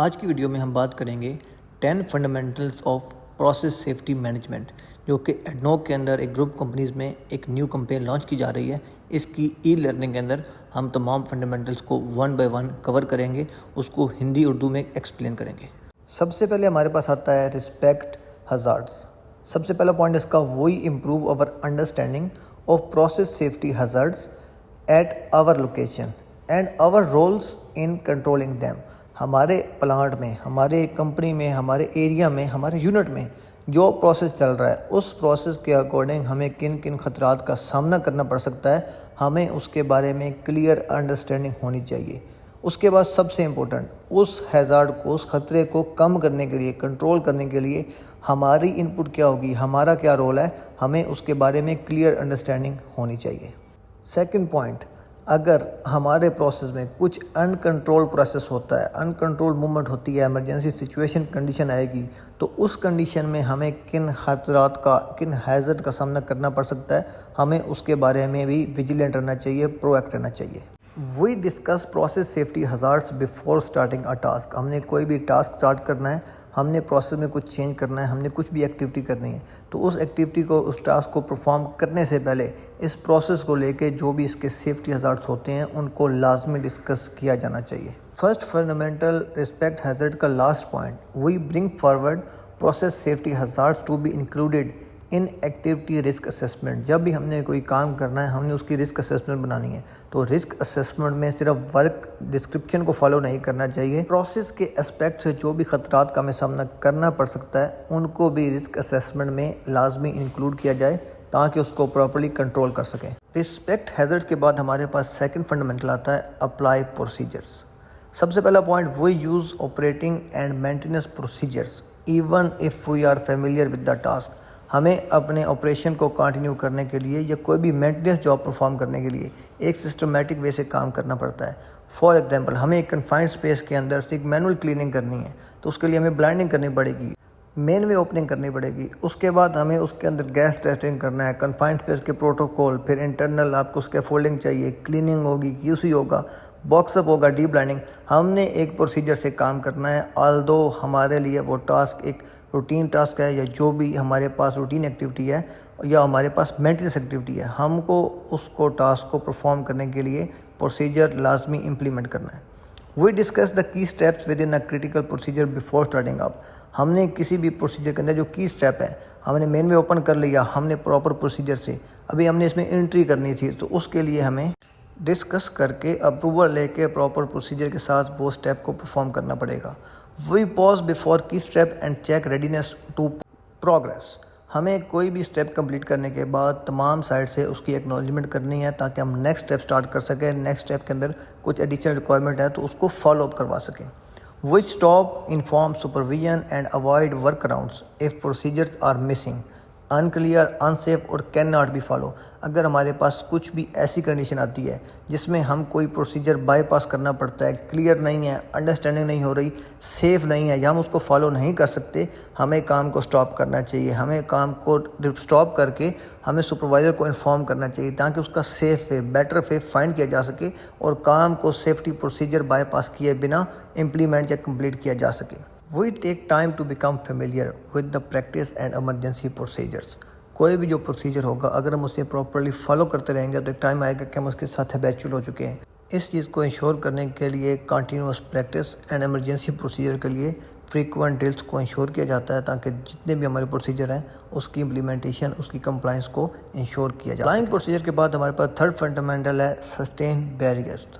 آج کی ویڈیو میں ہم بات کریں گے 10 fundamentals of process safety management, جو کہ ایڈنوک کے اندر ایک گروپ کمپنیز میں ایک نیو کمپین لانچ کی جا رہی ہے۔ اس کی ای لرننگ کے اندر ہم تمام فنڈامنٹلز کو 1 بائی 1 کور کریں گے، اس کو ہندی اردو میں ایکسپلین کریں گے۔ سب سے پہلے ہمارے پاس آتا ہے رسپیکٹ ہزارڈز۔ سب سے پہلا پوائنٹ اس کا وہی امپروو اور understanding of process safety hazards at our location and our rules in controlling them. ہمارے پلانٹ میں، ہمارے کمپنی میں، ہمارے ایریا میں، ہمارے یونٹ میں جو پروسیس چل رہا ہے، اس پروسیس کے اکارڈنگ ہمیں کن کن خطرات کا سامنا کرنا پڑ سکتا ہے، ہمیں اس کے بارے میں کلیئر انڈرسٹینڈنگ ہونی چاہیے۔ اس کے بعد سب سے امپورٹنٹ، اس ہیزارڈ کو، اس خطرے کو کم کرنے کے لیے، کنٹرول کرنے کے لیے ہماری انپٹ کیا ہوگی، ہمارا کیا رول ہے، ہمیں اس کے بارے میں کلیئر انڈرسٹینڈنگ ہونی چاہیے۔ سیکنڈ پوائنٹ، اگر ہمارے پروسیس میں کچھ ان کنٹرول پروسیس ہوتا ہے، ان کنٹرول موومنٹ ہوتی ہے، ایمرجنسی سچویشن کنڈیشن آئے گی، تو اس کنڈیشن میں ہمیں کن خطرات کا، کن ہیزرڈ کا سامنا کرنا پڑ سکتا ہے، ہمیں اس کے بارے میں بھی ویجیلنٹ رہنا چاہیے، پرو ایکٹ رہنا چاہیے۔ We discuss process safety hazards before starting a task. ہم نے کوئی بھی ٹاسک اسٹارٹ کرنا ہے، ہم نے پروسیس میں کچھ چینج کرنا ہے، ہم نے کچھ بھی ایکٹیویٹی کرنی ہے، تو اس ایکٹیویٹی کو، اس ٹاسک کو پرفارم کرنے سے پہلے اس پروسیس کو لے کے جو بھی اس کے سیفٹی ہزارڈز ہوتے ہیں ان کو لازمی ڈسکس کیا جانا چاہیے۔ فرسٹ فنڈامنٹل رسپیکٹ ہیزرڈ کا last point, we bring forward process safety hazards to be included in activity risk assessment. جب بھی ہم نے کوئی کام کرنا ہے، ہم نے اس کی رسک اسیسمنٹ بنانی ہے، تو رسک اسیسمنٹ میں صرف ورک ڈسکرپشن کو فالو نہیں کرنا چاہیے، پروسیس کے اسپیکٹ سے جو بھی خطرات کا ہمیں سامنا کرنا پڑ سکتا ہے ان کو بھی رسک اسیسمنٹ میں لازمی انکلوڈ کیا جائے تاکہ اس کو پراپرلی کنٹرول کر سکیں۔ رسپیکٹ ہیزرڈ کے بعد ہمارے پاس سیکنڈ فنڈامنٹل آتا ہے اپلائی پروسیجرز۔ سب سے پہلا point, we use operating and maintenance procedures even if we are familiar with the task. ہمیں اپنے آپریشن کو کنٹینیو کرنے کے لیے یا کوئی بھی مینٹیننس جاب پرفارم کرنے کے لیے ایک سسٹمیٹک وے سے کام کرنا پڑتا ہے۔ فار ایگزامپل، ہمیں ایک کنفائنڈ اسپیس کے اندر سے ایک مینول کلیننگ کرنی ہے، تو اس کے لیے ہمیں بلائنڈنگ کرنی پڑے گی، مین وے اوپننگ کرنی پڑے گی، اس کے بعد ہمیں اس کے اندر گیس ٹیسٹنگ کرنا ہے، کنفائنڈ اسپیس کے پروٹوکول، پھر انٹرنل آپ کو اسکیفولڈنگ چاہیے، کلیننگ ہوگی، QC ہوگا، باکس اپ ہوگا، ڈی بلائنڈنگ۔ ہم نے ایک پروسیجر سے کام کرنا ہے، آلدو ہمارے لیے وہ ٹاسک ایک روٹین ٹاسک ہے، یا جو بھی ہمارے پاس روٹین ایکٹیویٹی ہے یا ہمارے پاس مینٹیننس ایکٹیویٹی ہے، ہم کو اس کو ٹاسک کو پرفارم کرنے کے لیے پروسیجر لازمی امپلیمنٹ کرنا ہے۔ وی ڈسکس دا کی steps with in a critical procedure before starting up. ہم نے کسی بھی پروسیجر کے اندر جو کی اسٹیپ ہے، ہم نے مین وے اوپن کر لیا، ہم نے پراپر پروسیجر سے، ابھی ہم نے اس میں انٹری کرنی تھی، تو اس کے لیے ہمیں ڈسکس کر کے اپروول لے کے پراپر پروسیجر کے ساتھ وہ اسٹیپ کو پرفارم کرنا پڑے گا۔ We pause before key step and check readiness to progress. ہمیں کوئی بھی اسٹیپ کمپلیٹ کرنے کے بعد تمام سائڈ سے اس کی ایکنالجمنٹ کرنی ہے تاکہ ہم نیکسٹ اسٹیپ اسٹارٹ کر سکیں، نیکسٹ اسٹیپ کے اندر کچھ ایڈیشنل ریکوائرمنٹ ہے تو اس کو فالو اپ کروا سکیں۔ Which stop inform supervision and avoid workarounds if procedures are missing, unclear, unsafe or can not be follow. اگر ہمارے پاس کچھ بھی ایسی کنڈیشن آتی ہے جس میں ہم کوئی پروسیجر بائی پاس کرنا پڑتا ہے، کلیئر نہیں ہے، انڈرسٹینڈنگ نہیں ہو رہی، سیف نہیں ہے، یا ہم اس کو فالو نہیں کر سکتے، ہمیں کام کو سٹاپ کرنا چاہیے۔ ہمیں کام کو سٹاپ کر کے ہمیں سپروائزر کو انفارم کرنا چاہیے تاکہ اس کا سیف وے، بیٹر وے فائنڈ کیا جا سکے اور کام کو سیفٹی پروسیجر بائی پاس کیے بنا امپلیمنٹ یا کمپلیٹ کیا جا سکے۔ We take time to become familiar with the practice and emergency procedures۔ کوئی بھی جو پروسیجر ہوگا اگر ہم اسے پراپرلی فالو کرتے رہیں گے تو ایک ٹائم آئے گا کہ ہم اس کے ساتھ ہیبیچول ہو چکے ہیں۔ اس چیز کو انشور کرنے کے لیے continuous practice and emergency procedure کے لیے فریکوینٹ ڈرلس کو انشور کیا جاتا ہے تاکہ جتنے بھی ہمارے پروسیجر ہیں اس کی امپلیمنٹیشن، اس کی کمپلائنس کو انشور کیا جائے۔ اپلائنگ پروسیجر کے بعد ہمارے پاس تھرڈ فنڈامنٹل ہے سسٹین بیریئرز۔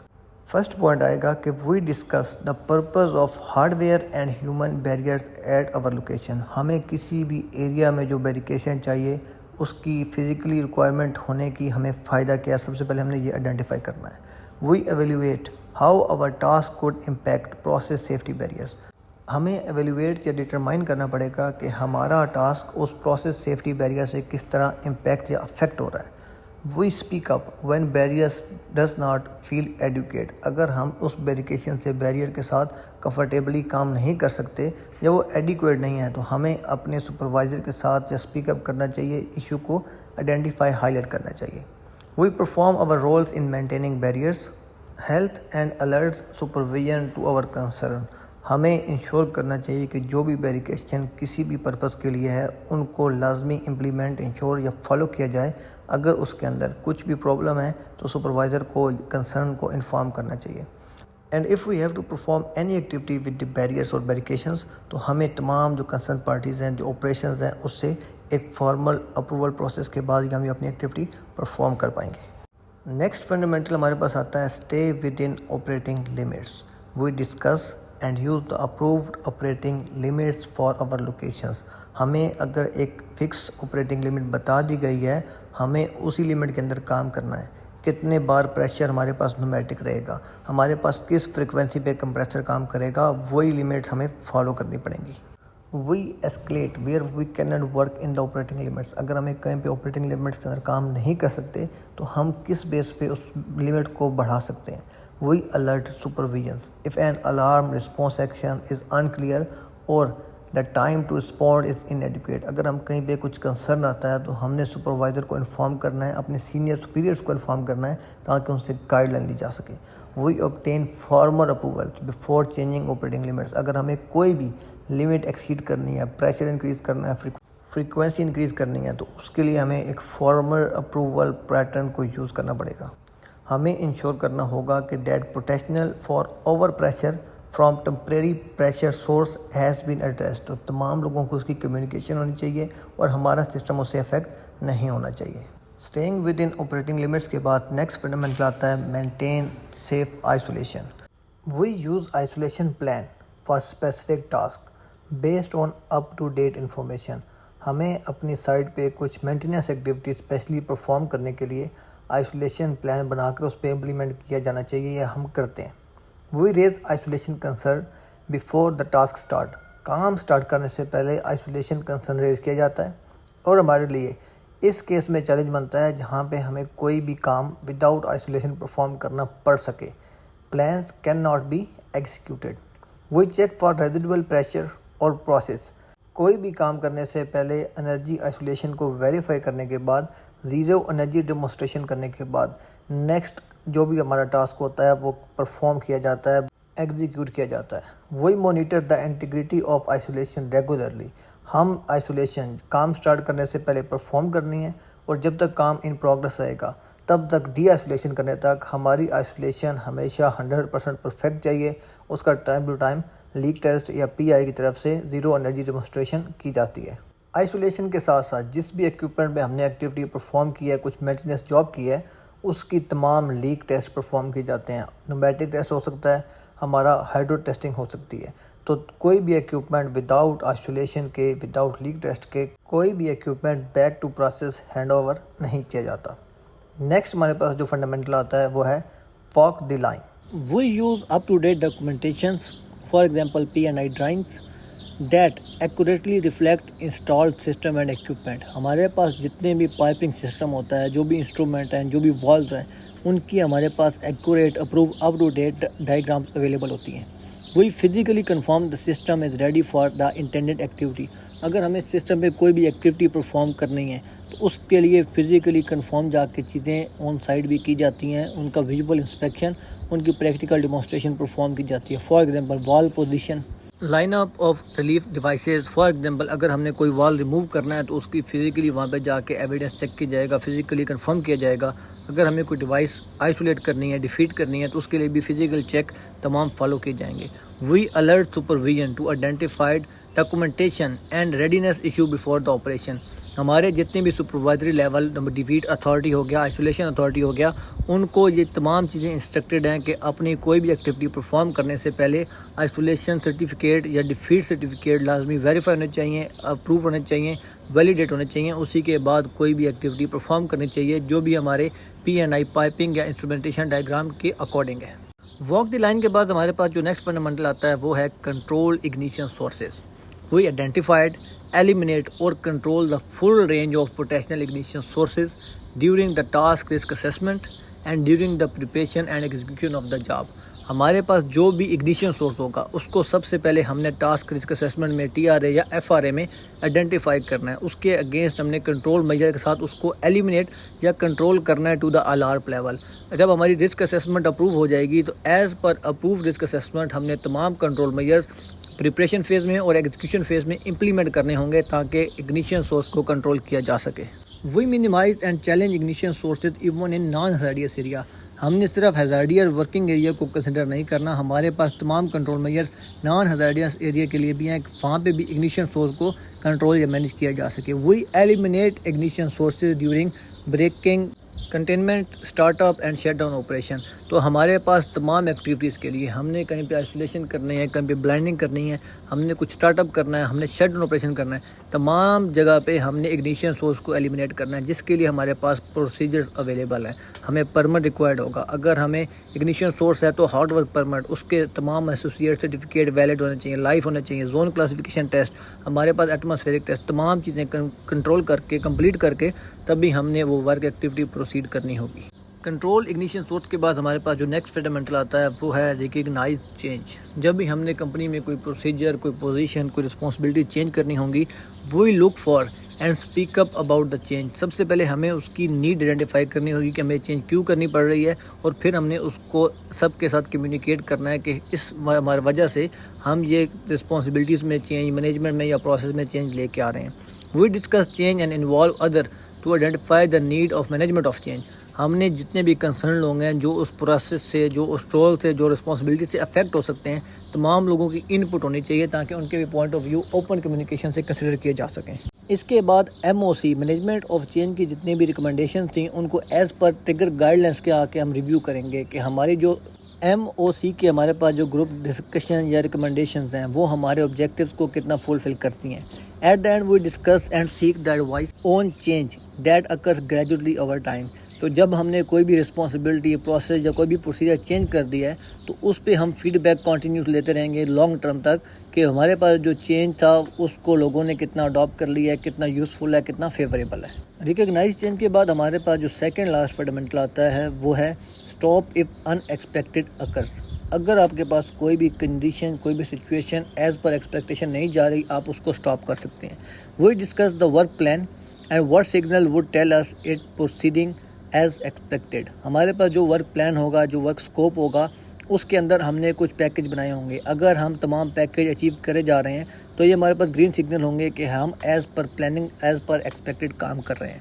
فرسٹ پوائنٹ آئے گا کہ we discuss the purpose of hardware and human barriers at our location. ہمیں کسی بھی ایریا میں جو بیریکیشن چاہیے اس کی فزیکلی ریکوائرمنٹ ہونے کی ہمیں فائدہ کیا ہے، سب سے پہلے ہم نے یہ آئیڈینٹیفائی کرنا ہے۔ We evaluate how our task could impact process safety barriers. ہمیں ایویلویٹ یا ڈٹرمائن کرنا پڑے گا کہ ہمارا ٹاسک اس پروسیس سیفٹی بیریئر سے کس طرح امپیکٹ یا افیکٹ ہو رہا ہے۔ We speak up when barriers does not feel adequate. اگر ہم اس بیریکیشن سے، بیریئر کے ساتھ کمفرٹیبلی کام نہیں کر سکتے یا وہ ایڈیکویٹ نہیں ہے تو ہمیں اپنے سپروائزر کے ساتھ یا اسپیک اپ کرنا چاہیے، ایشو کو آئیڈینٹیفائی، ہائی لائٹ کرنا چاہیے۔ We perform our rules in maintaining barriers, health and alert supervision to our concern. ہمیں انشور کرنا چاہیے کہ جو بھی ویریفیکیشن کسی بھی پرپس کے لیے ہے ان کو لازمی امپلیمنٹ انشور یا فالو کیا جائے. اگر اس کے اندر کچھ بھی پرابلم ہے تو سپروائزر کو کنسرن کو انفارم کرنا چاہیے. And if we have to perform any activity with the barriers اور ویریفیکیشنس تو ہمیں تمام جو کنسرن پارٹیز ہیں جو آپریشنز ہیں اس سے ایک فارمل اپروول پروسیس کے بعد ہی ہم اپنی ایکٹیویٹی پرفارم کر پائیں گے. نیکسٹ فنڈامنٹل ہمارے پاس آتا ہے stay within operating limits. We discuss and use the approved operating limits for our locations. ہمیں اگر ایک فکس آپریٹنگ لمٹ بتا دی گئی ہے ہمیں اسی لمٹ کے اندر کام کرنا ہے. کتنے بار پریشر ہمارے پاس نومیٹک رہے گا, ہمارے پاس کس فریکوینسی پہ کمپریسر کام کرے گا, وہی لمٹس ہمیں فالو کرنی پڑیں گی. We escalate where we can not work in the operating limits. اگر ہمیں کہیں پہ آپریٹنگ لمٹس کے اندر کام نہیں کر سکتے تو ہم کس بیس پہ اس لمٹ کو بڑھا سکتے ہیں. We alert supervisions if an alarm response action is unclear or the time to respond is inadequate. اگر ہم کہیں پہ کچھ کنسرن آتا ہے تو ہم نے سپروائزر کو انفارم کرنا ہے, اپنے سینئر سپیریئرس کو انفارم کرنا ہے تاکہ ان سے گائیڈ لائن لی جا سکے. We obtain formal approval before changing operating limits. اگر ہمیں کوئی بھی لمٹ ایکسیڈ کرنی ہے, پریشر انکریز کرنا ہے, فریکوینسی انکریز کرنی ہے تو اس کے لیے ہمیں ایک فارمر اپروول پیٹرن کو یوز کرنا پڑے گا. ہمیں انشور کرنا ہوگا کہ that potential for over pressure from temporary pressure source has been addressed. تو تمام لوگوں کو اس کی کمیونیکیشن ہونی چاہیے اور ہمارا سسٹم اس سے افیکٹ نہیں ہونا چاہیے. Staying within operating limits کے بعد نیکسٹ فنڈامنٹل آتا ہے maintain safe isolation. We use isolation plan for specific task based on up to date information. ہمیں اپنی سائٹ پہ کچھ مینٹیننس ایکٹیویٹی اسپیشلی پرفارم کرنے کے لیے آئسولیشن پلان بنا کر اس پہ امپلیمنٹ کیا جانا چاہیے یا ہم کرتے ہیں. We raise isolation concern before the task start. کام اسٹارٹ کرنے سے پہلے آئسولیشن کنسرن ریز کیا جاتا ہے اور ہمارے لیے اس کیس میں چیلنج بنتا ہے جہاں پہ ہمیں کوئی بھی کام وداؤٹ آئسولیشن پرفارم کرنا پڑ سکے. Plans can not be executed. We check for residual pressure اور پروسیس. کوئی بھی کام کرنے سے پہلے انرجی آئسولیشن کو ویریفائی کرنے کے بعد, زیرو انرجی ڈیمونسٹریشن کرنے کے بعد نیکسٹ جو بھی ہمارا ٹاسک ہوتا ہے وہ پرفارم کیا جاتا ہے, ایگزیکیوٹ کیا جاتا ہے. We monitor the integrity of isolation regularly. ہم آئسولیشن کام سٹارٹ کرنے سے پہلے پرفارم کرنی ہے اور جب تک کام ان پروگرس رہے گا تب تک ڈی آئسولیشن کرنے تک ہماری آئسولیشن ہمیشہ 100% پرفیکٹ چاہیے. اس کا time to time leak test یا پی آئی کی طرف سے زیرو انرجی ڈیمونسٹریشن کی جاتی ہے. آئسولیشن کے ساتھ ساتھ جس بھی ایکوپمنٹ میں ہم نے ایکٹیویٹی پرفارم کی ہے, کچھ مینٹیننس جاب کی ہے, اس کی تمام لیک ٹیسٹ پرفارم کی جاتے ہیں. نومیٹک ٹیسٹ ہو سکتا ہے, ہمارا ہائیڈرو ٹیسٹنگ ہو سکتی ہے. تو کوئی بھی ایکوپمنٹ وداؤٹ آئسولیشن کے, وداؤٹ لیک ٹیسٹ کے کوئی بھی equipment back to process hand over نہیں کیا جاتا. نیکسٹ ہمارے پاس جو فنڈامنٹل آتا ہے وہ ہے walk the line. We use up to date documentations, for example P&I drawings that accurately reflect installed system and equipment. ہمارے پاس جتنے بھی پائپنگ سسٹم ہوتا ہے, جو بھی انسٹرومنٹ ہیں, جو بھی والز ہیں, ان کی ہمارے پاس accurate approve up to date diagrams available ہوتی ہیں. We physically confirm the system is ready for the intended activity. اگر ہمیں سسٹم پہ کوئی بھی ایکٹیویٹی پرفارم کرنی ہے تو اس کے لیے فزیکلی کنفرم جا کے چیزیں آن سائٹ بھی کی جاتی ہیں, ان کا ویژول انسپیکشن, ان کی پریکٹیکل ڈیمونسٹریشن پرفارم کی جاتی ہے. فار ایگزامپل وال position, line up of relief devices. For example اگر ہم نے کوئی وال ریموو کرنا ہے تو اس کی فزیکلی وہاں پہ جا کے ایویڈنس چیک کیا جائے گا, فزیکلی کنفرم کیا جائے گا. اگر ہمیں کوئی ڈیوائس آئسولیٹ کرنی ہے, ڈیفیٹ کرنی ہے تو اس کے لیے بھی فزیکل چیک تمام فالو کیے جائیں گے. We alert supervision to identified documentation and readiness issue before the operation. ہمارے جتنے بھی سپروائزری لیول, ڈیفیٹ اتھارٹی ہو گیا, آئسولیشن اتھارٹی ہو گیا, ان کو یہ تمام چیزیں انسٹرکٹیڈ ہیں کہ اپنی کوئی بھی ایکٹیویٹی پرفارم کرنے سے پہلے آئسولیشن سرٹیفکیٹ یا ڈیفیٹ سرٹیفکیٹ لازمی ویریفائی ہونے چاہیے, اپروو ہونے چاہیے, ویلیڈیٹ ہونے چاہیے. اسی کے بعد کوئی بھی ایکٹیویٹی پرفارم کرنی چاہیے جو بھی ہمارے P&I پائپنگ یا انسٹرومنٹیشن ڈائیگرام کے اکارڈنگ ہے. واک دی لائن کے بعد ہمارے پاس جو نیکسٹ فنڈامنٹل آتا ہے وہ ہے control ignition sources. We identified, eliminate or control the full range of potential ignition sources during the task risk assessment and during the preparation and execution of the job. ہمارے پاس جو بھی ignition source ہوگا اس کو سب سے پہلے ہم نے ٹاسک رسک اسیسمنٹ میں TRA یا FRA میں آئیڈینٹیفائی کرنا ہے. اس کے اگینسٹ ہم نے کنٹرول میجر کے ساتھ اس کو ایلیمینیٹ یا کنٹرول کرنا ہے ٹو دا الارم لیول. جب ہماری رسک اسیسمنٹ اپروو ہو جائے گی تو as per approve risk assessment ہم نے تمام کنٹرول میجرز پریپریشن فیز میں اور ایگزیکیوشن فیز میں امپلیمنٹ کرنے ہوں گے تاکہ اگنیشن سورس کو کنٹرول کیا جا سکے. We minimize and challenge ignition sources even in non hazardous area. ہم نے صرف ہیزارڈیس ورکنگ ایریا کو کنسیڈر نہیں کرنا، ہمارے پاس تمام control measures non hazardous area کے لیے بھی ہیں، وہاں پہ بھی اگنیشن سورس کو کنٹرول یا مینیج کیا جا سکے. We eliminate ignition sources during breaking containment start up and shut down operation. تو ہمارے پاس تمام ایکٹیویٹیز کے لیے ہم نے کہیں پہ آئسولیشن کرنی ہے، کہیں پہ بلائنڈنگ کرنی ہے، ہم نے کچھ اسٹارٹ اپ کرنا ہے، ہم نے شٹ ڈاؤن آپریشن کرنا ہے، تمام جگہ پہ ہم نے اگنیشن سورس کو ایلیمینیٹ کرنا ہے، جس کے لیے ہمارے پاس پروسیجرز اویلیبل ہیں. ہمیں پرمٹ ریکوائرڈ ہوگا. اگر ہمیں اگنیشن سورس ہے تو ہارڈ ورک پرمٹ، اس کے تمام ایسوسیٹ سرٹیفکیٹ ویلڈ ہونے چاہیے، لائف ہونے چاہیے، زون کلاسیفیکیشن ٹیسٹ، ہمارے پاس ایٹماسفیرک ٹیسٹ، تمام چیزیں کنٹرول کر کے کمپلیٹ کر کے تبھی ہم نے وہ ورک ایکٹیویٹی پروسیڈ کرنی ہوگی. کنٹرول اگنیشن سورس کے بعد ہمارے پاس جو نیکسٹ فنڈامنٹل آتا ہے وہ ہے ریکگنائز چینج. جب بھی ہم نے کمپنی میں کوئی پروسیجر، کوئی پوزیشن، کوئی رسپانسبلٹی چینج کرنی ہوں گی، we look for and speak up about the change. سب سے پہلے ہمیں اس کی نیڈ آئیڈینٹیفائی کرنی ہوگی کہ ہمیں چینج کیوں کرنی پڑ رہی ہے، اور پھر ہم نے اس کو سب کے ساتھ کمیونیکیٹ کرنا ہے کہ اس ہماری وجہ سے ہم یہ رسپانسبلٹیز میں چینج، مینجمنٹ میں یا پروسیس میں چینج لے کے آ رہے ہیں. We discuss change and involve other to identify the need of management of change. ہم نے جتنے بھی کنسرن لوگ ہیں جو اس پروسیس سے، جو اس رول سے، جو رسپانسبلٹی سے افیکٹ ہو سکتے ہیں، تمام لوگوں کی ان پٹ ہونی چاہیے تاکہ ان کے بھی point of view open communication سے کنسیڈر کیے جا سکیں. اس کے بعد MOC مینجمنٹ آف چینج کی جتنی بھی ریکمنڈیشنز تھیں ان کو as per trigger guide lines کے آ کے ہم ریویو کریں گے کہ ہماری جو MOC کے ہمارے پاس جو گروپ ڈسکشن یا ریکمنڈیشنز ہیں وہ ہمارے آبجیکٹیوز کو کتنا فلفل کرتی ہیں. At the end we discuss and seek the advice on change that occurs gradually over time. تو جب ہم نے کوئی بھی رسپانسبلٹی، پروسیس یا کوئی بھی پروسیجر چینج کر دیا ہے تو اس پہ ہم فیڈ بیک کنٹینیوس لیتے رہیں گے لانگ ٹرم تک کہ ہمارے پاس جو چینج تھا اس کو لوگوں نے کتنا اڈاپٹ کر لیا ہے، کتنا یوزفل ہے، کتنا فیوریبل ہے. ریکگنائز چینج کے بعد ہمارے پاس جو سیکنڈ لاسٹ فنڈامنٹل آتا ہے وہ ہے stop if in expected occurs. اگر آپ کے پاس کوئی بھی کنڈیشن، کوئی بھی سچویشن ایز پر ایکسپیکٹیشن نہیں جا رہی، آپ اس کو اسٹاپ کر سکتے ہیں. We discuss the work plan and what signal would tell us it proceeding as expected. ہمارے پاس جو ورک پلان ہوگا، جو ورک سکوپ ہوگا، اس کے اندر ہم نے کچھ پیکج بنائے ہوں گے. اگر ہم تمام پیکج اچیو کرے جا رہے ہیں تو یہ ہمارے پاس گرین سگنل ہوں گے کہ ہم as per planning, as per expected کام کر رہے ہیں.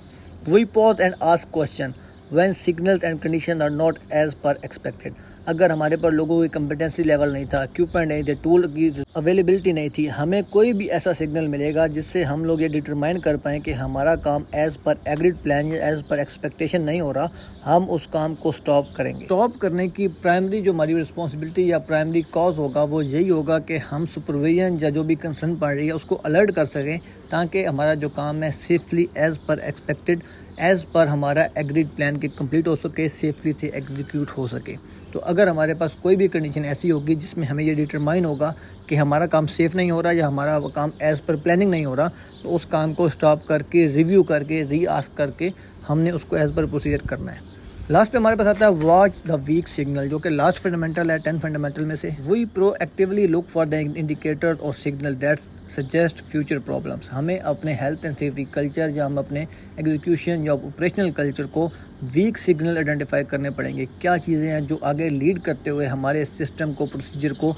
We pause and ask question when signals and condition are not as per expected. اگر ہمارے پر لوگوں کی کمپیٹنسی لیول نہیں تھا، اکوپمنٹ نہیں تھے، ٹول کی اویلیبلٹی نہیں تھی، ہمیں کوئی بھی ایسا سگنل ملے گا جس سے ہم لوگ یہ ڈٹرمائن کر پائیں کہ ہمارا کام ایز پر ایگریڈ پلان یا ایز پر ایکسپیکٹیشن نہیں ہو رہا، ہم اس کام کو سٹاپ کریں گے. سٹاپ کرنے کی پرائمری جو ہماری رسپانسبلٹی یا پرائمری کاز ہوگا وہ یہی ہوگا کہ ہم سپرویژن یا جو بھی کنسرن پڑ رہی ہے اس کو الرٹ کر سکیں تاکہ ہمارا جو کام ہے safely as per expected, as per ہمارا ایگریڈ پلان کے کمپلیٹ ہو سکے، سیفلی سے ایگزیکیوٹ ہو سکے. تو اگر ہمارے پاس کوئی بھی کنڈیشن ایسی ہوگی جس میں ہمیں یہ ڈٹرمائن ہوگا کہ ہمارا کام سیف نہیں ہو رہا یا ہمارا کام ایز پر پلاننگ نہیں ہو رہا، تو اس کام کو سٹاپ کر کے، ریویو کر کے، ری آسک کر کے ہم نے اس کو ایز پر پروسیجر کرنا ہے. لاسٹ پہ ہمارے پاس آتا ہے واچ دا ویک سگنل، جو کہ لاسٹ فنڈامنٹل ہے 10 فنڈامنٹل میں سے. We proactively look for the indicator or signal that suggest future problems. ہمیں اپنے ہیلتھ اینڈ سیفٹی کلچر یا ہم اپنے ایگزیکیوشن یا آپریشنل کلچر کو ویک سگنل آئیڈینٹیفائی کرنے پڑیں گے. کیا چیزیں ہیں جو آگے لیڈ کرتے ہوئے ہمارے سسٹم کو، پروسیجر کو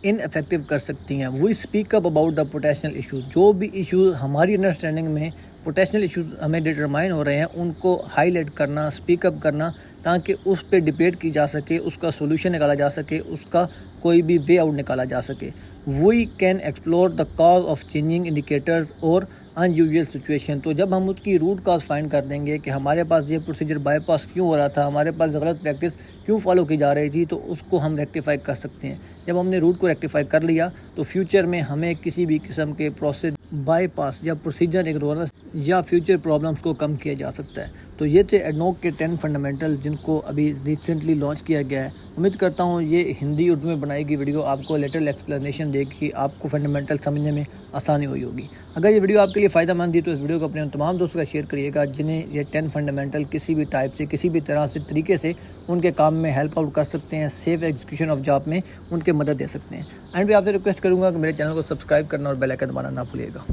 ان افیکٹو کر سکتی ہیں. We speak up about the potential issues. جو بھی ایشوز ہماری انڈرسٹینڈنگ میں پوٹینشیل ایشوز ہمیں ڈٹرمائن ہو رہے ہیں ان کو ہائی لائٹ کرنا، اسپیک اپ کرنا تاکہ اس پہ ڈبیٹ کی جا سکے، اس کا سولوشن نکالا جا سکے، اس کا کوئی بھی وے آؤٹ نکالا جا سکے. We can explore the cause of changing indicators اور ان یوزول سچویشن. تو جب ہم اس کی روٹ کاز فائنڈ کر دیں گے کہ ہمارے پاس یہ پروسیجر بائی پاس کیوں ہو رہا تھا، ہمارے پاس غلط پریکٹس کیوں فالو کی جا رہی تھی، تو اس کو ہم ریکٹیفائی کر سکتے ہیں. جب ہم نے روٹ کو ریکٹیفائی کر لیا تو فیوچر میں ہمیں کسی بھی قسم کے پروسیس بائی پاس یا پروسیجر ایگنورنس یا فیوچر پرابلمس کو کم کیا جا سکتا ہے۔ تو یہ تھے ایڈنوک کے 10 فنڈامنٹل جن کو ابھی ریسنٹلی لانچ کیا گیا ہے۔ امید کرتا ہوں یہ ہندی اردو میں بنائی گئی ویڈیو آپ کو لیٹل ایکسپلینیشن دے کے آپ کو فنڈامنٹل سمجھنے میں آسانی ہوئی ہوگی۔ اگر یہ ویڈیو آپ کے لیے فائدہ مند ہے تو اس ویڈیو کو اپنے ان تمام دوستوں کا شیئر کریے گا جنہیں یہ 10 فنڈامنٹل کسی بھی ٹائپ سے کسی بھی طرح سے طریقے سے ان کے کام میں ہیلپ آؤٹ کر سکتے ہیں، سیف ایگزیکیوشن آف جاب میں ان کے مدد دے سکتے ہیں۔ اینڈ بھی آپ سے ریکویسٹ کروں گا کہ میرے چینل کو سبسکرائب کرنا اور بیل آئکن دبانا نہ بھولیے گا۔